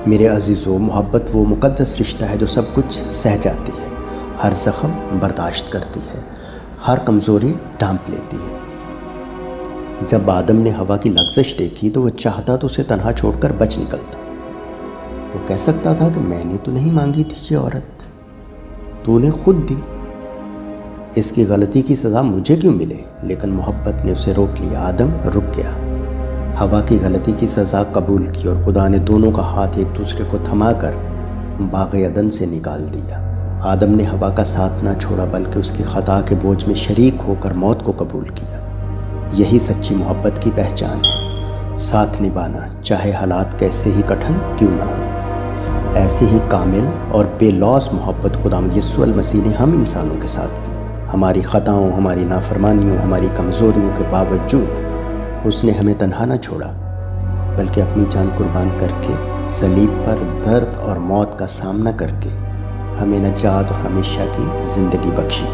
میرے عزیزو، محبت وہ مقدس رشتہ ہے جو سب کچھ سہ جاتی ہے، ہر زخم برداشت کرتی ہے، ہر کمزوری ڈھانپ لیتی ہے۔ جب آدم نے ہوا کی لغزش دیکھی تو وہ چاہتا تو اسے تنہا چھوڑ کر بچ نکلتا۔ وہ کہہ سکتا تھا کہ میں نے تو نہیں مانگی تھی یہ عورت، تو نے خود دی، اس کی غلطی کی سزا مجھے کیوں ملے؟ لیکن محبت نے اسے روک لیا۔ آدم رک گیا، ہوا کی غلطی کی سزا قبول کی، اور خدا نے دونوں کا ہاتھ ایک دوسرے کو تھما کر باغ عدن سے نکال دیا۔ آدم نے ہوا کا ساتھ نہ چھوڑا بلکہ اس کی خطا کے بوجھ میں شریک ہو کر موت کو قبول کیا۔ یہی سچی محبت کی پہچان ہے، ساتھ نبھانا چاہے حالات کیسے ہی کٹھن کیوں نہ ہوں۔ ایسی ہی کامل اور بے لوث محبت خداوند یسوع المسیح نے ہم انسانوں کے ساتھ کی۔ ہماری خطاؤں، ہماری نافرمانیوں، ہماری کمزوریوں کے باوجود اس نے ہمیں تنہا نہ چھوڑا بلکہ اپنی جان قربان کر کے صلیب پر درد اور موت کا سامنا کر کے ہمیں نجات اور ہمیشہ کی زندگی بخشی۔